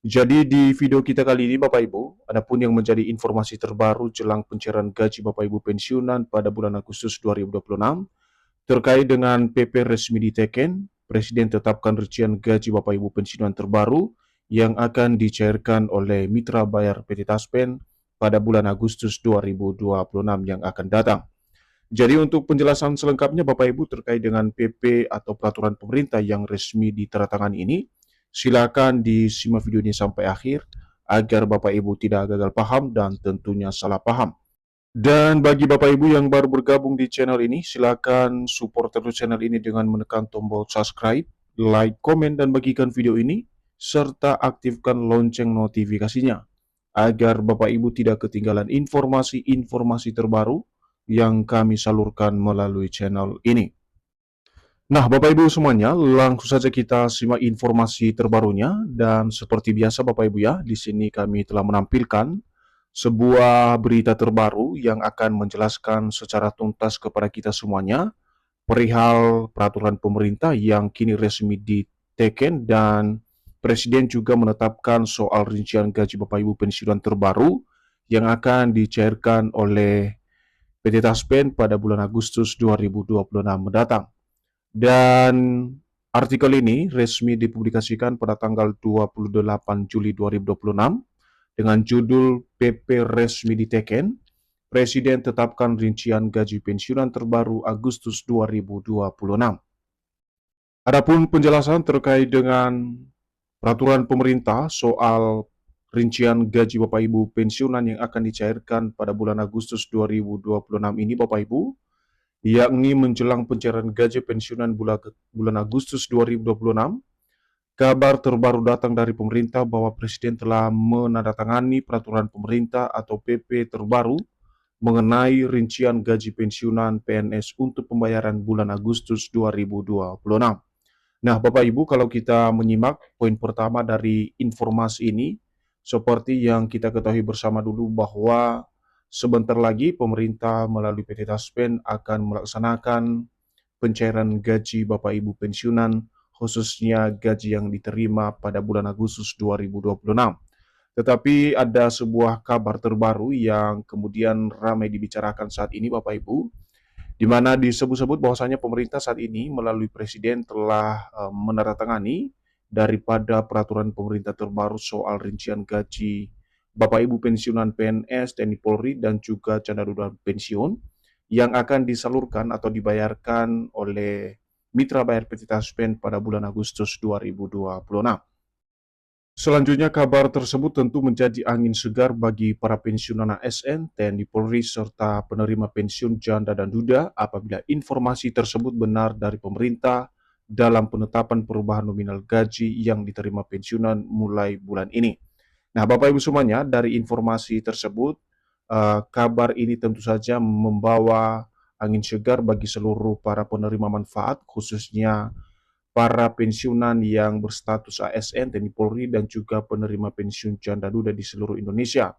Jadi di video kita kali ini Bapak Ibu, adapun yang menjadi informasi terbaru jelang pencairan gaji Bapak Ibu pensiunan pada bulan Agustus 2026 terkait dengan PP resmi diteken, Presiden tetapkan rincian gaji Bapak Ibu pensiunan terbaru yang akan dicairkan oleh mitra bayar PT Taspen pada bulan Agustus 2026 yang akan datang. Jadi untuk penjelasan selengkapnya Bapak Ibu terkait dengan PP atau peraturan pemerintah yang resmi ditandatangani ini, silakan disimak video ini sampai akhir agar Bapak Ibu tidak gagal paham dan tentunya salah paham. Dan bagi Bapak Ibu yang baru bergabung di channel ini, silakan support terus channel ini dengan menekan tombol subscribe, like, komen, dan bagikan video ini, serta aktifkan lonceng notifikasinya, agar Bapak Ibu tidak ketinggalan informasi-informasi terbaru yang kami salurkan melalui channel ini. Nah, Bapak Ibu semuanya, langsung saja kita simak informasi terbarunya. Dan seperti biasa Bapak Ibu ya, di sini kami telah menampilkan sebuah berita terbaru yang akan menjelaskan secara tuntas kepada kita semuanya perihal peraturan pemerintah yang kini resmi diteken dan Presiden juga menetapkan soal rincian gaji Bapak Ibu pensiunan terbaru yang akan dicairkan oleh PT Taspen pada bulan Agustus 2026 mendatang. Dan artikel ini resmi dipublikasikan pada tanggal 28 Juli 2026 dengan judul PP resmi diteken, Presiden tetapkan rincian gaji pensiunan terbaru Agustus 2026. Adapun penjelasan terkait dengan peraturan pemerintah soal rincian gaji Bapak Ibu pensiunan yang akan dicairkan pada bulan Agustus 2026 ini Bapak Ibu, yakni menjelang pencairan gaji pensiunan bulan Agustus 2026, kabar terbaru datang dari pemerintah bahwa Presiden telah menandatangani peraturan pemerintah atau PP terbaru mengenai rincian gaji pensiunan PNS untuk pembayaran bulan Agustus 2026. Nah, Bapak Ibu, kalau kita menyimak poin pertama dari informasi ini, seperti yang kita ketahui bersama dulu bahwa sebentar lagi pemerintah melalui PT Taspen akan melaksanakan pencairan gaji Bapak Ibu pensiunan, khususnya gaji yang diterima pada bulan Agustus 2026. Tetapi ada sebuah kabar terbaru yang kemudian ramai dibicarakan saat ini Bapak Ibu, di mana disebut-sebut bahwasanya pemerintah saat ini melalui Presiden telah menandatangani daripada peraturan pemerintah terbaru soal rincian gaji Bapak Ibu pensiunan PNS, TNI Polri, dan juga candu pensiun yang akan disalurkan atau dibayarkan oleh mitra bayar PT Taspen pada bulan Agustus 2026. Selanjutnya, kabar tersebut tentu menjadi angin segar bagi para pensiunan ASN, TNI Polri, serta penerima pensiun janda dan duda apabila informasi tersebut benar dari pemerintah dalam penetapan perubahan nominal gaji yang diterima pensiunan mulai bulan ini. Nah, Bapak Ibu semuanya, dari informasi tersebut, kabar ini tentu saja membawa angin segar bagi seluruh para penerima manfaat, khususnya para pensiunan yang berstatus ASN, TNI Polri, dan juga penerima pensiun janda duda di seluruh Indonesia.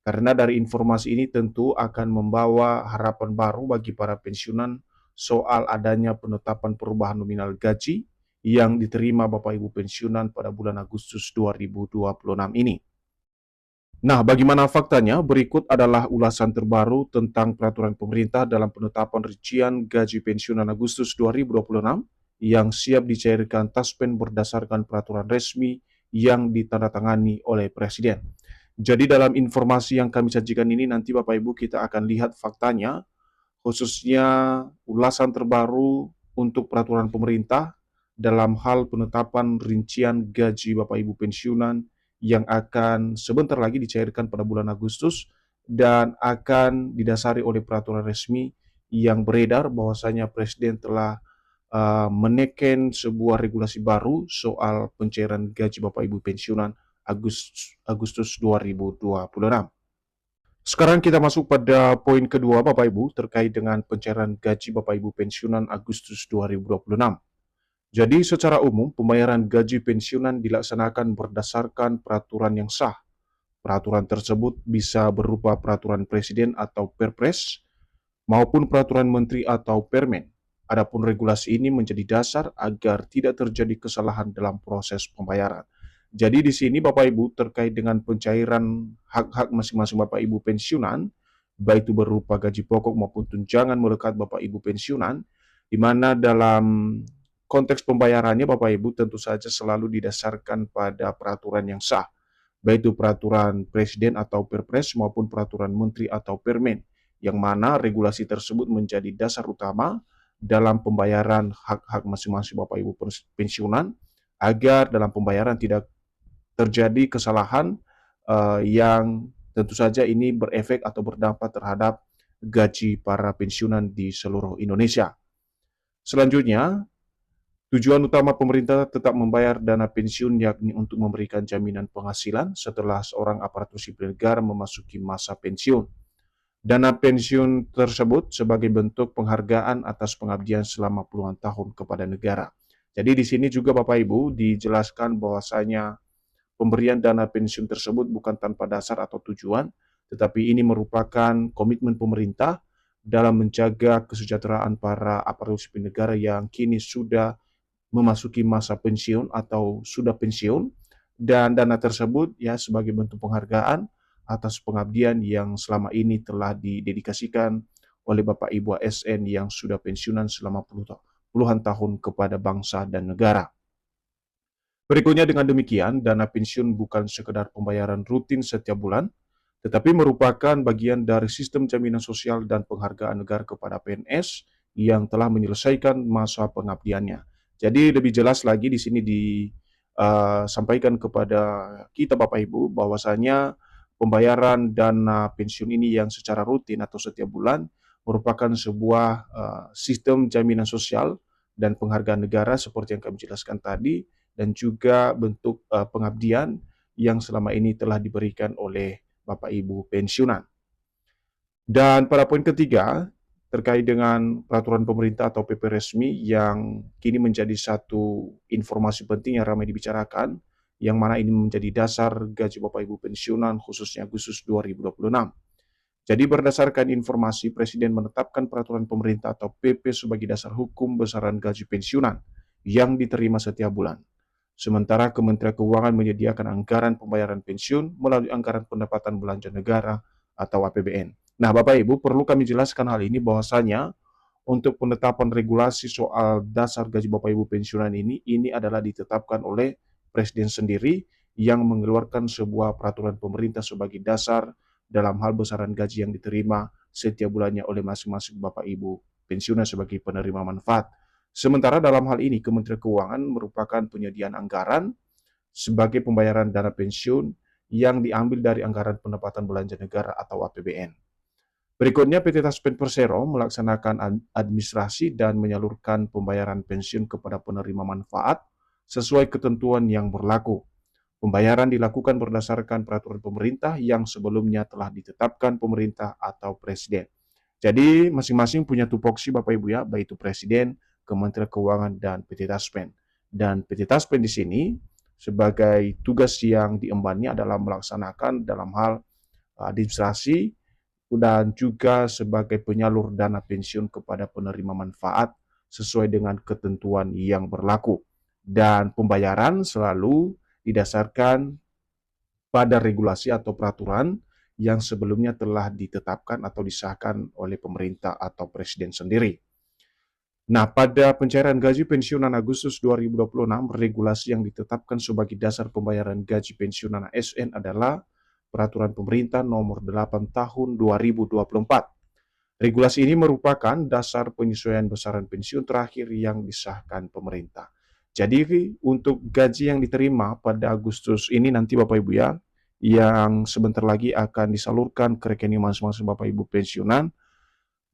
Karena dari informasi ini tentu akan membawa harapan baru bagi para pensiunan soal adanya penetapan perubahan nominal gaji yang diterima Bapak Ibu pensiunan pada bulan Agustus 2026 ini. Nah, bagaimana faktanya? Berikut adalah ulasan terbaru tentang peraturan pemerintah dalam penetapan rincian gaji pensiunan Agustus 2026 yang siap dicairkan Taspen berdasarkan peraturan resmi yang ditandatangani oleh Presiden. Jadi dalam informasi yang kami sajikan ini nanti Bapak Ibu kita akan lihat faktanya, khususnya ulasan terbaru untuk peraturan pemerintah dalam hal penetapan rincian gaji Bapak Ibu pensiunan yang akan sebentar lagi dicairkan pada bulan Agustus dan akan didasari oleh peraturan resmi yang beredar bahwasanya Presiden telah meneken sebuah regulasi baru soal pencairan gaji Bapak Ibu pensiunan Agustus 2026. Sekarang kita masuk pada poin kedua Bapak Ibu terkait dengan pencairan gaji Bapak Ibu pensiunan Agustus 2026. Jadi secara umum pembayaran gaji pensiunan dilaksanakan berdasarkan peraturan yang sah. Peraturan tersebut bisa berupa peraturan presiden atau Perpres maupun peraturan menteri atau Permen. Adapun regulasi ini menjadi dasar agar tidak terjadi kesalahan dalam proses pembayaran. Jadi di sini Bapak Ibu terkait dengan pencairan hak-hak masing-masing Bapak Ibu pensiunan, baik itu berupa gaji pokok maupun tunjangan melekat Bapak Ibu pensiunan, di mana dalam konteks pembayarannya Bapak Ibu tentu saja selalu didasarkan pada peraturan yang sah, baik itu peraturan presiden atau perpres maupun peraturan menteri atau permen, yang mana regulasi tersebut menjadi dasar utama dalam pembayaran hak-hak masing-masing Bapak Ibu pensiunan, agar dalam pembayaran tidak terjadi kesalahan yang tentu saja ini berefek atau berdampak terhadap gaji para pensiunan di seluruh Indonesia. Selanjutnya, tujuan utama pemerintah tetap membayar dana pensiun yakni untuk memberikan jaminan penghasilan setelah seorang aparatur sipil negara memasuki masa pensiun. Dana pensiun tersebut sebagai bentuk penghargaan atas pengabdian selama puluhan tahun kepada negara. Jadi di sini juga Bapak Ibu dijelaskan bahwasanya pemberian dana pensiun tersebut bukan tanpa dasar atau tujuan, tetapi ini merupakan komitmen pemerintah dalam menjaga kesejahteraan para aparatur sipil negara yang kini sudah memasuki masa pensiun atau sudah pensiun, dan dana tersebut ya sebagai bentuk penghargaan atas pengabdian yang selama ini telah didedikasikan oleh Bapak Ibu ASN yang sudah pensiunan selama puluhan tahun kepada bangsa dan negara. Berikutnya dengan demikian, dana pensiun bukan sekedar pembayaran rutin setiap bulan, tetapi merupakan bagian dari sistem jaminan sosial dan penghargaan negara kepada PNS yang telah menyelesaikan masa pengabdiannya. Jadi lebih jelas lagi di sini disampaikan kepada kita Bapak Ibu bahwasanya pembayaran dana pensiun ini yang secara rutin atau setiap bulan merupakan sebuah sistem jaminan sosial dan penghargaan negara seperti yang kami jelaskan tadi, dan juga bentuk pengabdian yang selama ini telah diberikan oleh Bapak Ibu pensiunan. Dan pada poin ketiga, terkait dengan peraturan pemerintah atau PP resmi yang kini menjadi satu informasi penting yang ramai dibicarakan, yang mana ini menjadi dasar gaji Bapak Ibu pensiunan khususnya Agustus 2026. Jadi berdasarkan informasi, Presiden menetapkan peraturan pemerintah atau PP sebagai dasar hukum besaran gaji pensiunan yang diterima setiap bulan. Sementara Kementerian Keuangan menyediakan anggaran pembayaran pensiun melalui anggaran pendapatan belanja negara atau APBN. Nah, Bapak Ibu, perlu kami jelaskan hal ini bahwasanya untuk penetapan regulasi soal dasar gaji Bapak Ibu pensiunan ini adalah ditetapkan oleh Presiden sendiri yang mengeluarkan sebuah peraturan pemerintah sebagai dasar dalam hal besaran gaji yang diterima setiap bulannya oleh masing-masing Bapak Ibu pensiunan sebagai penerima manfaat. Sementara dalam hal ini Kementerian Keuangan merupakan penyediaan anggaran sebagai pembayaran dana pensiun yang diambil dari anggaran pendapatan belanja negara atau APBN. Berikutnya PT Taspen Persero melaksanakan administrasi dan menyalurkan pembayaran pensiun kepada penerima manfaat sesuai ketentuan yang berlaku. Pembayaran dilakukan berdasarkan peraturan pemerintah yang sebelumnya telah ditetapkan pemerintah atau presiden. Jadi masing-masing punya tupoksi Bapak Ibu ya, baik itu presiden, Kementerian Keuangan, dan PT Taspen. Dan PT Taspen di sini sebagai tugas yang diembannya adalah melaksanakan dalam hal administrasi dan juga sebagai penyalur dana pensiun kepada penerima manfaat sesuai dengan ketentuan yang berlaku. Dan pembayaran selalu didasarkan pada regulasi atau peraturan yang sebelumnya telah ditetapkan atau disahkan oleh pemerintah atau presiden sendiri. Nah, pada pencairan gaji pensiunan Agustus 2026, regulasi yang ditetapkan sebagai dasar pembayaran gaji pensiunan ASN adalah Peraturan Pemerintah Nomor 8 Tahun 2024. Regulasi ini merupakan dasar penyesuaian besaran pensiun terakhir yang disahkan pemerintah. Jadi, untuk gaji yang diterima pada Agustus ini nanti Bapak Ibu ya, yang sebentar lagi akan disalurkan ke rekening masing-masing Bapak Ibu pensiunan,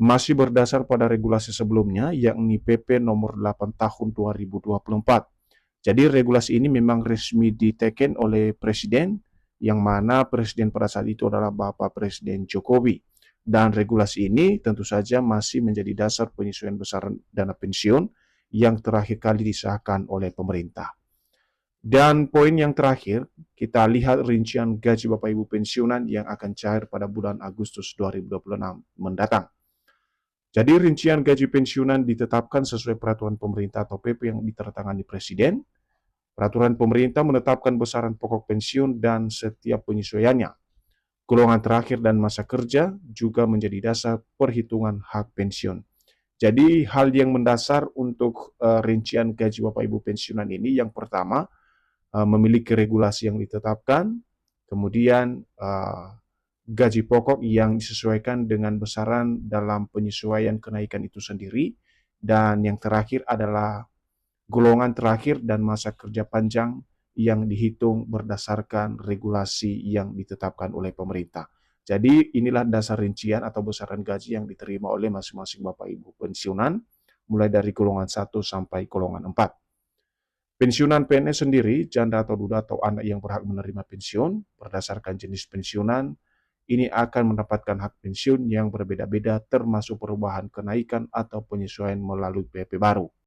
masih berdasar pada regulasi sebelumnya, yakni PP nomor 8 tahun 2024. Jadi regulasi ini memang resmi diteken oleh Presiden, yang mana Presiden pada saat itu adalah Bapak Presiden Jokowi. Dan regulasi ini tentu saja masih menjadi dasar penyesuaian besaran dana pensiun yang terakhir kali disahkan oleh pemerintah. Dan poin yang terakhir, kita lihat rincian gaji Bapak Ibu pensiunan yang akan cair pada bulan Agustus 2026 mendatang. Jadi rincian gaji pensiunan ditetapkan sesuai peraturan pemerintah atau PP yang ditandatangani Presiden, Peraturan pemerintah menetapkan besaran pokok pensiun dan setiap penyesuaiannya. Golongan terakhir dan masa kerja juga menjadi dasar perhitungan hak pensiun. Jadi hal yang mendasar untuk rincian gaji Bapak Ibu pensiunan ini yang pertama memiliki regulasi yang ditetapkan, kemudian gaji pokok yang disesuaikan dengan besaran dalam penyesuaian kenaikan itu sendiri, dan yang terakhir adalah golongan terakhir dan masa kerja panjang yang dihitung berdasarkan regulasi yang ditetapkan oleh pemerintah. Jadi inilah dasar rincian atau besaran gaji yang diterima oleh masing-masing Bapak Ibu pensiunan, mulai dari golongan 1 sampai golongan 4. Pensiunan PNS sendiri, janda atau duda atau anak yang berhak menerima pensiun, berdasarkan jenis pensiunan, ini akan mendapatkan hak pensiun yang berbeda-beda termasuk perubahan kenaikan atau penyesuaian melalui PP baru.